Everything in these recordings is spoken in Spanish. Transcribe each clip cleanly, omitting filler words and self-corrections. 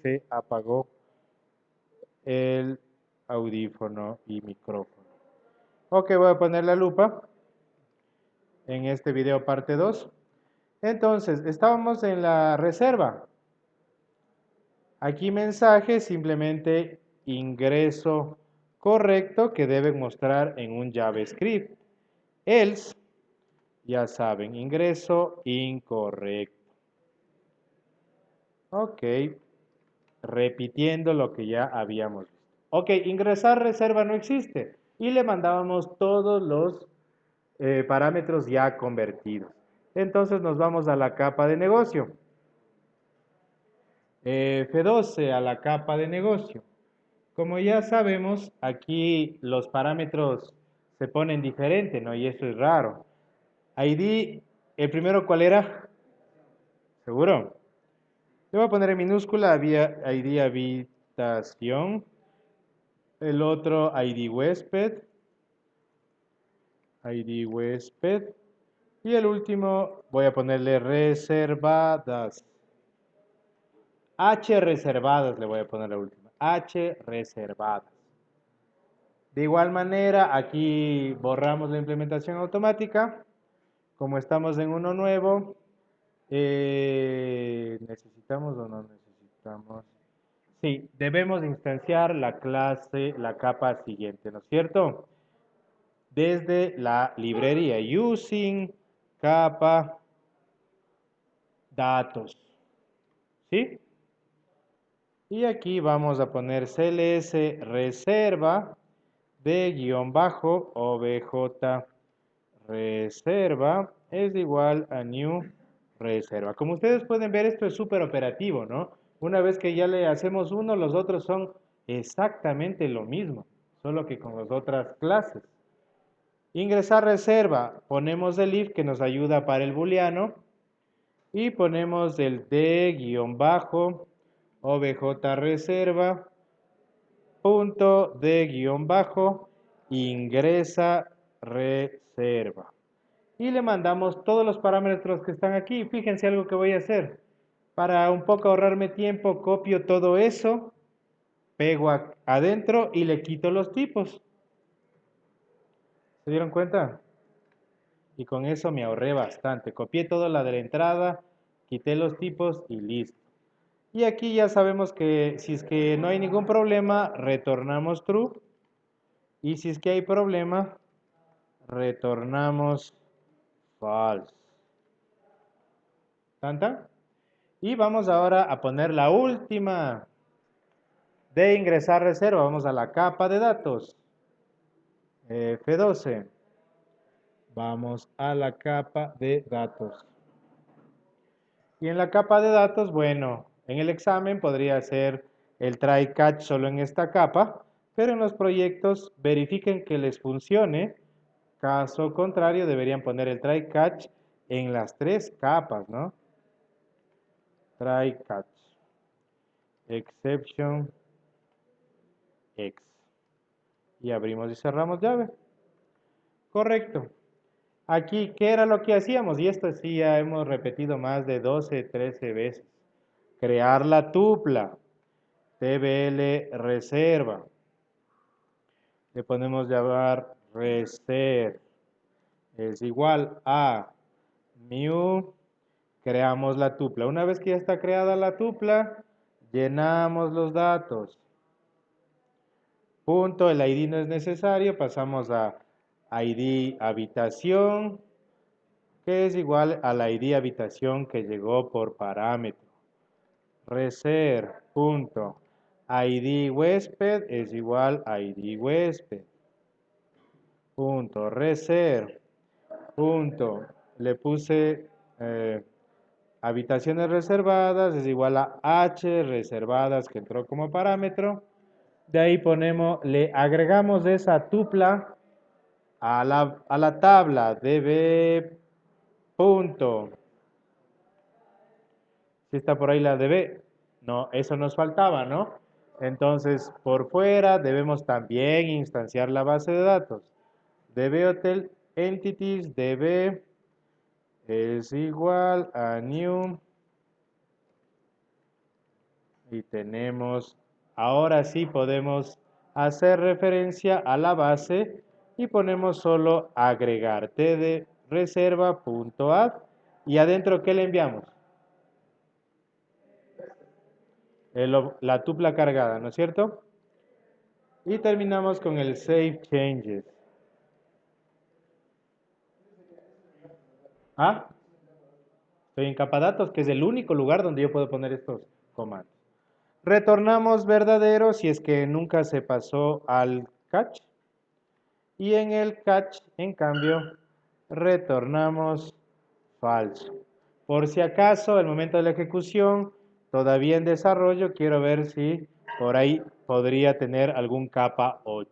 se apagó el audífono y micrófono. Ok, voy a poner la lupa en este video parte 2. Entonces, estábamos en la reserva. Aquí mensaje, simplemente ingreso correcto que deben mostrar en un JavaScript. Else, ya saben, ingreso incorrecto. Ok, repitiendo lo que ya habíamos visto. Ok, ingresar reserva no existe. Y le mandábamos todos los parámetros ya convertidos. Entonces nos vamos a la capa de negocio. F12 a la capa de negocio. Como ya sabemos, aquí los parámetros se ponen diferente, ¿no? Y eso es raro. ID, el primero, ¿cuál era? ¿Seguro? Le voy a poner en minúscula ID habitación. El otro ID huésped. ID huésped. Y el último voy a ponerle reservadas. H reservadas le voy a poner la última. H reservadas. De igual manera, aquí borramos la implementación automática. Como estamos en uno nuevo, ¿necesitamos o no necesitamos? Sí, debemos instanciar la clase, la capa siguiente, ¿no es cierto? Desde la librería using capa datos, ¿sí? Y aquí vamos a poner cls reserva de guión bajo obj reserva es igual a new reserva. Como ustedes pueden ver, esto es súper operativo, ¿no? Una vez que ya le hacemos uno, los otros son exactamente lo mismo, solo que con las otras clases. Ingresar reserva, ponemos el if que nos ayuda para el booleano y ponemos el d guión bajo obj reserva punto de guión bajo ingresa reserva y le mandamos todos los parámetros que están aquí. Fíjense algo que voy a hacer para un poco ahorrarme tiempo, copio todo eso, pego adentro y le quito los tipos. ¿Se dieron cuenta? Y con eso me ahorré bastante. Copié todo la de la entrada, quité los tipos y listo. Y aquí ya sabemos que si es que no hay ningún problema, retornamos true. Y si es que hay problema, retornamos false. ¿Tanta? Y vamos ahora a poner la última de ingresar reserva. Vamos a la capa de datos. F12. Vamos a la capa de datos. Y en la capa de datos, bueno, en el examen podría ser el try catch solo en esta capa, pero en los proyectos verifiquen que les funcione. Caso contrario, deberían poner el try catch en las tres capas, ¿no? Try catch. Exception X. Y abrimos y cerramos llave. Correcto. Aquí, ¿qué era lo que hacíamos? Y esto sí ya hemos repetido más de 12, 13 veces. Crear la tupla. TBL reserva. Le ponemos llamar reserve. Es igual a new. Creamos la tupla. Una vez que ya está creada la tupla, llenamos los datos. Punto, el ID no es necesario, pasamos a ID habitación, que es igual al ID habitación que llegó por parámetro. Reserve, punto, ID huésped es igual a ID huésped. Punto, reserve, punto, le puse habitaciones reservadas es igual a H reservadas que entró como parámetro. De ahí ponemos, le agregamos esa tupla a la tabla db punto. Si está por ahí la db, no, eso nos faltaba, ¿no? Entonces, por fuera debemos también instanciar la base de datos. db hotel entities db es igual a new Y tenemos, ahora sí podemos hacer referencia a la base y ponemos solo agregar t de reserva.add y adentro ¿qué le enviamos? La tupla cargada, ¿no es cierto? Y terminamos con el save changes. ¿Ah? Estoy en capadatos, que es el único lugar donde yo puedo poner estos comandos. Retornamos verdadero si es que nunca se pasó al catch. Y en el catch, en cambio, retornamos falso. Por si acaso, el momento de la ejecución, todavía en desarrollo, quiero ver si por ahí podría tener algún capa 8.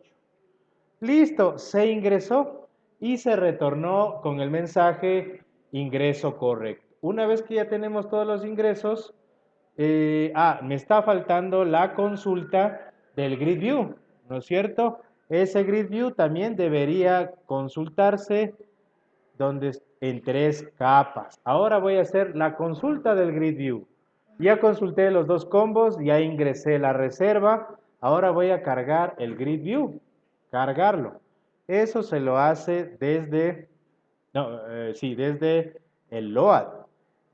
Listo, se ingresó y se retornó con el mensaje ingreso correcto. Una vez que ya tenemos todos los ingresos, me está faltando la consulta del Grid View, ¿no es cierto? Ese Grid View también debería consultarse en 3 capas. Ahora voy a hacer la consulta del Grid View. Ya consulté los 2 combos, ya ingresé la reserva. Ahora voy a cargar el Grid View, cargarlo. Eso se lo hace desde, no, sí, desde el load.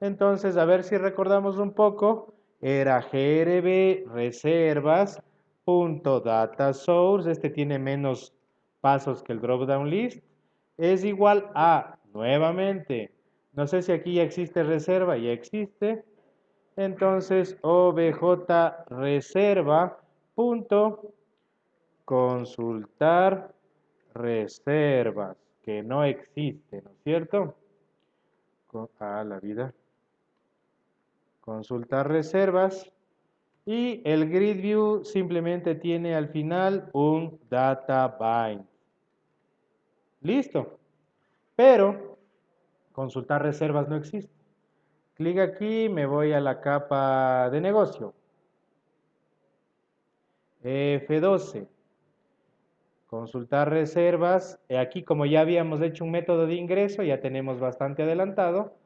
Entonces, a ver si recordamos un poco, era grb reservas.dataSource, este tiene menos pasos que el dropdown list, es igual a, nuevamente, no sé si aquí ya existe reserva, ya existe, entonces obj reserva punto consultar reservas, que no existe, ¿no es cierto? La vida. Consultar reservas. Y el grid view simplemente tiene al final un data bind. Listo. Pero consultar reservas no existe. Clic aquí, me voy a la capa de negocio. F12. Consultar reservas. Aquí como ya habíamos hecho un método de ingreso, ya tenemos bastante adelantado.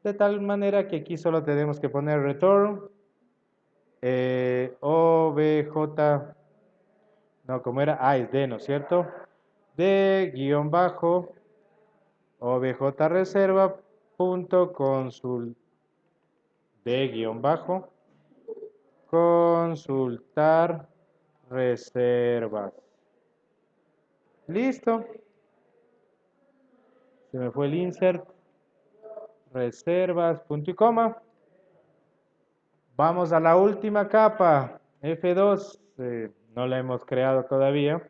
De tal manera que aquí solo tenemos que poner return. OBJ. No, como era, es D, ¿no es cierto? D guión bajo OBJ reserva punto consul D guión bajo consultar reservas. Listo. Se me fue el insert. Reservas, punto y coma. Vamos a la última capa. F2. No la hemos creado todavía.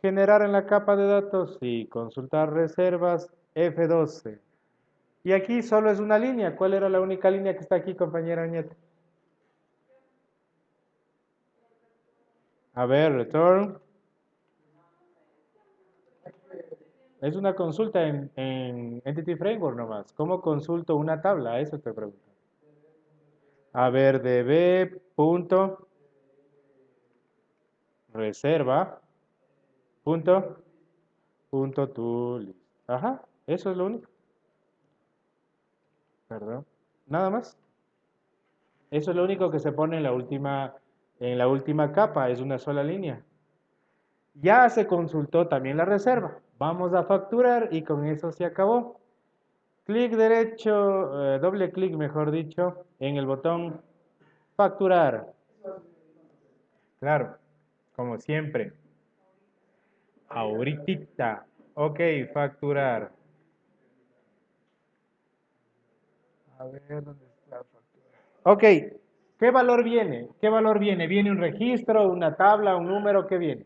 Generar en la capa de datos y consultar reservas F12. Y aquí solo es una línea. ¿Cuál era la única línea que está aquí, compañera Añeta? A ver, return. Es una consulta en Entity Framework nomás. ¿Cómo consulto una tabla? Eso te pregunto. A ver, db punto reserva punto punto tool. Ajá, eso es lo único. Perdón. Nada más. Eso es lo único que se pone en la última capa. Es una sola línea. Ya se consultó también la reserva. Vamos a facturar y con eso se acabó. Clic derecho, doble clic mejor dicho, en el botón facturar. Claro, como siempre. Ahorita. Ok, facturar. A ver, ¿dónde está facturar? Ok, ¿qué valor viene? ¿Qué valor viene? ¿Viene un registro, una tabla, un número? ¿Qué viene?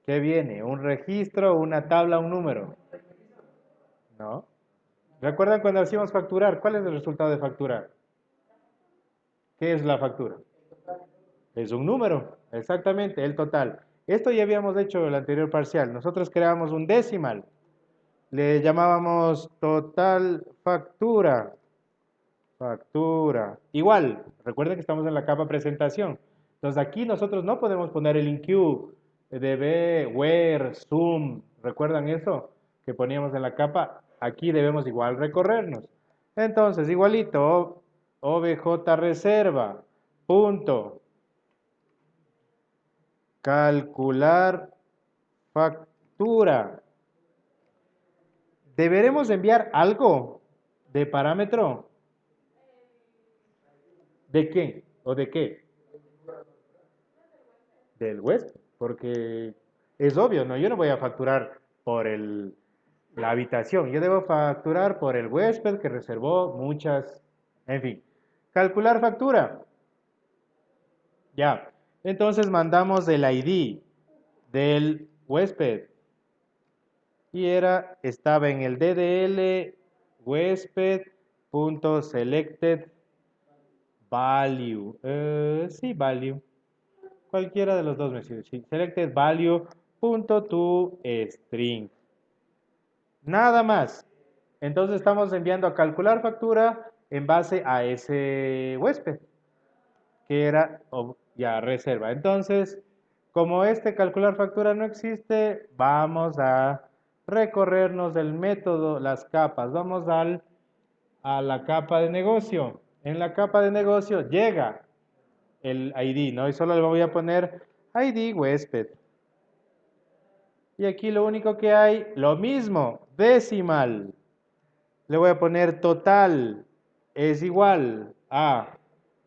¿Qué viene? ¿Un registro, una tabla, un número? ¿No? ¿Recuerdan cuando hacíamos facturar? ¿Cuál es el resultado de facturar? ¿Qué es la factura? Es un número, exactamente, el total. Esto ya habíamos hecho en el anterior parcial. Nosotros creamos un decimal. Le llamábamos total factura. Factura. Igual, recuerden que estamos en la capa presentación. Entonces aquí nosotros no podemos poner el InQ, db, where, zoom. ¿Recuerdan eso que poníamos en la capa? Aquí debemos igual recorrernos. Entonces, igualito, OBJ reserva, punto, calcular factura. ¿Deberemos enviar algo de parámetro? ¿De qué? ¿O de qué? Del huésped, porque es obvio, ¿no? Yo no voy a facturar por la habitación, yo debo facturar por el huésped que reservó muchas, en fin. Calcular factura, ya. Entonces mandamos el ID del huésped y estaba en el DDL huésped.selected value. Sí, value. Cualquiera de los dos me sirve. Sí. Selected value.toString. Nada más. Entonces estamos enviando a calcular factura en base a ese huésped, que era ya reserva. Entonces, como este calcular factura no existe, vamos a recorrernos del método, las capas. Vamos a la capa de negocio. En la capa de negocio llega el ID, ¿no? Y solo le voy a poner ID huésped. Y aquí lo único que hay, lo mismo, decimal. Le voy a poner total es igual a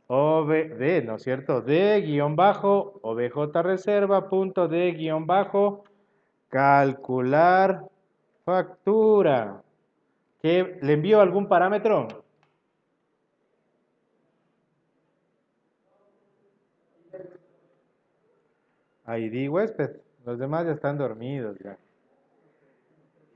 OBD, ¿no es cierto? D guión bajo OBJ reserva punto D guión bajo calcular factura. ¿Que le envío algún parámetro? ID huésped. Los demás ya están dormidos ya.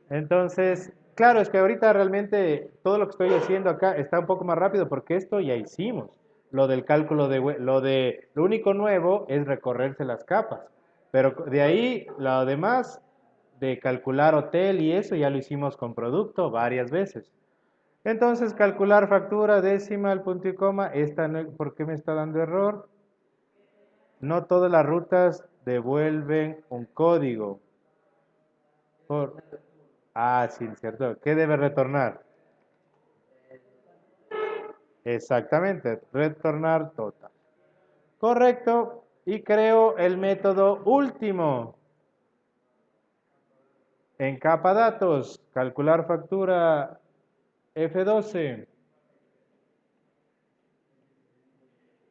Entonces, claro, es que ahorita realmente todo lo que estoy haciendo acá está un poco más rápido porque esto ya hicimos. Lo del cálculo lo único nuevo es recorrerse las capas. Pero de ahí, lo demás, de calcular hotel y eso ya lo hicimos con producto varias veces. Entonces, calcular factura, decimal, punto y coma, ¿por qué me está dando error? No todas las rutas devuelven un código. Por, sí, cierto. ¿Qué debe retornar? Exactamente, retornar total. Correcto. Y creo el método último. En capa datos, calcular factura F12.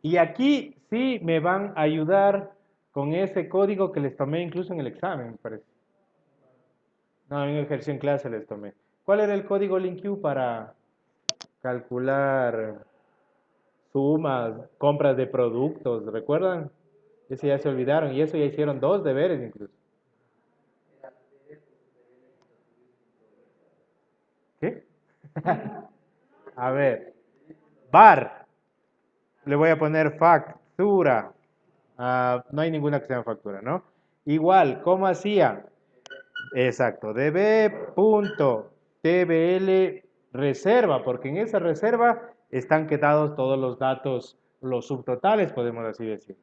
Y aquí sí me van a ayudar con ese código que les tomé incluso en el examen, me parece. No, en ejercicio en clase les tomé. ¿Cuál era el código LINQ para calcular sumas, compras de productos? ¿Recuerdan? Ese ya se olvidaron y eso ya hicieron dos deberes incluso. ¿Qué? A ver, bar. Le voy a poner factura. No hay ninguna que sea factura, ¿no? Igual, ¿cómo hacía? Exacto, db.tbl reserva, porque en esa reserva están quedados todos los datos, los subtotales, podemos así decir.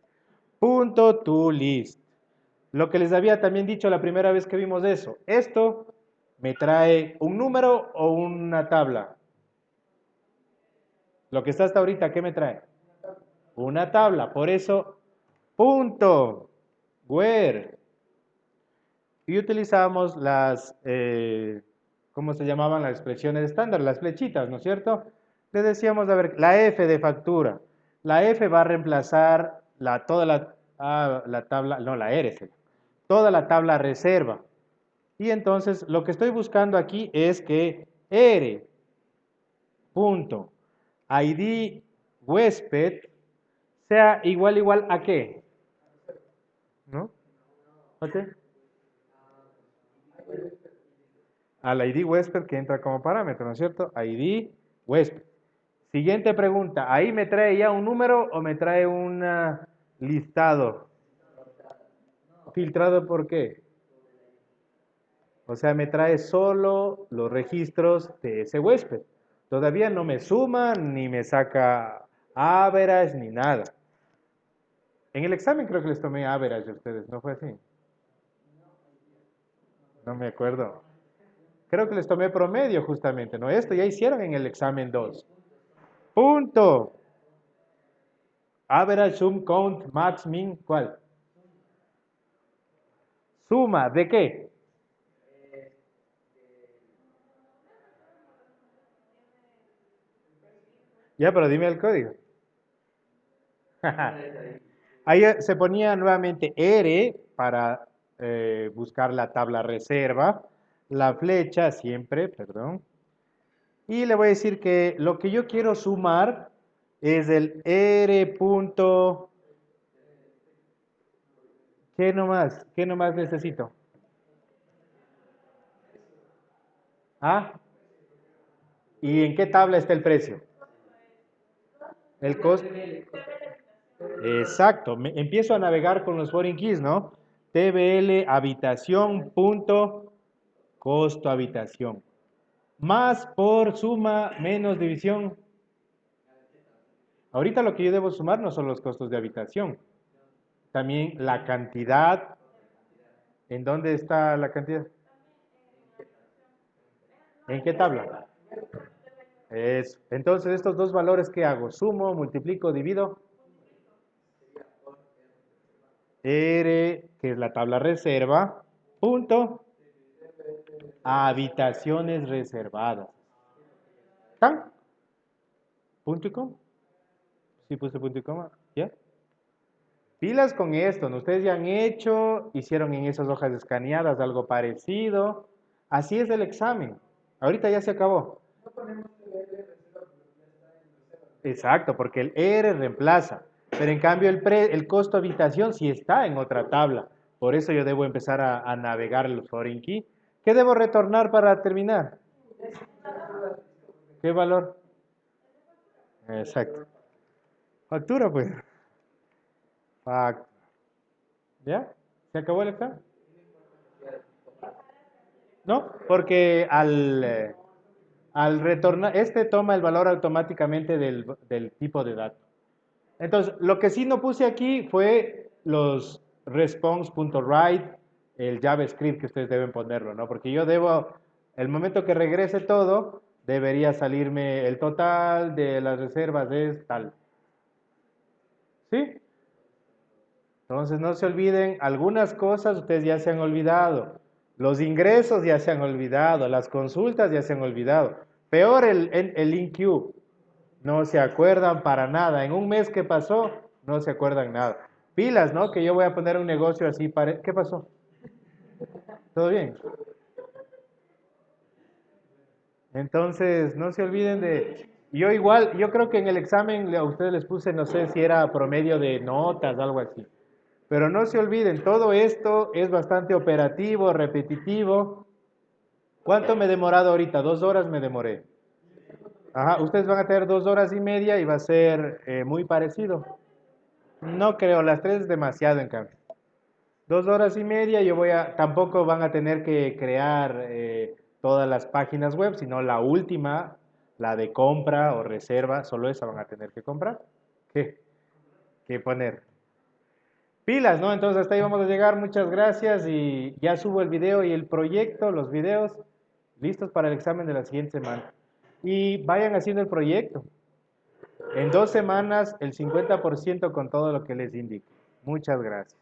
Punto to list. Lo que les había también dicho la primera vez que vimos eso. Esto me trae un número o una tabla. Lo que está hasta ahorita, ¿qué me trae? Una tabla. Por eso, punto where. Y utilizamos ¿cómo se llamaban las expresiones estándar? Las flechitas, ¿no es cierto? Le decíamos, a ver, la F de factura. La F va a reemplazar la tabla, no, la R, toda la tabla reserva. Y entonces lo que estoy buscando aquí es que R, punto, ID huésped sea igual a qué, ¿no? ¿Ok? Al ID huésped que entra como parámetro, ¿no es cierto? ID huésped. Siguiente pregunta, ¿ahí me trae ya un número o me trae un listado? ¿Filtrado por qué? O sea, me trae solo los registros de ese huésped. Todavía no me suma ni me saca average ni nada. En el examen creo que les tomé average a ustedes, ¿no fue así? No me acuerdo. Creo que les tomé promedio justamente, ¿no? Esto ya hicieron en el examen 2. Punto. Average, sum, count, max, min, ¿cuál? Suma, ¿de qué? Ya, pero dime el código. Ahí se ponía nuevamente R para buscar la tabla reserva, la flecha siempre, perdón. Y le voy a decir que lo que yo quiero sumar es el R punto. ¿Qué nomás? ¿Qué nomás necesito? ¿Ah? ¿Y en qué tabla está el precio? El costo. Exacto. Empiezo a navegar con los foreign keys, ¿no? TBL habitación punto costo habitación. Más por suma menos división. Ahorita lo que yo debo sumar no son los costos de habitación. También la cantidad. ¿En dónde está la cantidad? ¿En qué tabla? Eso. Entonces, estos dos valores, ¿qué hago? Sumo, multiplico, divido. R, que es la tabla reserva, punto, habitaciones reservadas. ¿Tan? Punto y coma. Sí puse punto y coma. ¿Ya? Pilas con esto, ¿no? Ustedes ya han hecho, hicieron en esas hojas escaneadas algo parecido. Así es el examen. Ahorita ya se acabó. Exacto, porque el R reemplaza. Pero en cambio el costo habitación sí está en otra tabla. Por eso yo debo empezar a navegar el foreign key. ¿Qué debo retornar para terminar? ¿Qué valor? Exacto. Factura, pues. Factura. ¿Ya? ¿Se acabó el examen? No, porque al retornar, este toma el valor automáticamente del tipo de dato. Entonces, lo que sí no puse aquí fue los response.write, el JavaScript que ustedes deben ponerlo, ¿no? Porque yo debo, el momento que regrese todo, debería salirme el total de las reservas es tal. ¿Sí? Entonces, no se olviden, algunas cosas ustedes ya se han olvidado. Los ingresos ya se han olvidado, las consultas ya se han olvidado. Peor el InQ. No se acuerdan para nada. En un mes que pasó, no se acuerdan nada. Pilas, ¿no? Que yo voy a poner un negocio así. ¿Qué pasó? ¿Todo bien? Entonces, no se olviden de... Yo igual, yo creo que en el examen a ustedes les puse, no sé si era promedio de notas, algo así. Pero no se olviden, todo esto es bastante operativo, repetitivo. ¿Cuánto me he demorado ahorita? 2 horas me demoré. Ajá, ustedes van a tener 2 horas y media y va a ser muy parecido. No creo, las 3 es demasiado en cambio. 2 horas y media, tampoco van a tener que crear todas las páginas web, sino la última, la de compra o reserva, solo esa van a tener que comprar. ¿Qué? ¿Qué poner? Pilas, ¿no? Entonces hasta ahí vamos a llegar, muchas gracias y ya subo el video y el proyecto, los videos, listos para el examen de la siguiente semana. Y vayan haciendo el proyecto. En 2 semanas, el 50% con todo lo que les indico. Muchas gracias.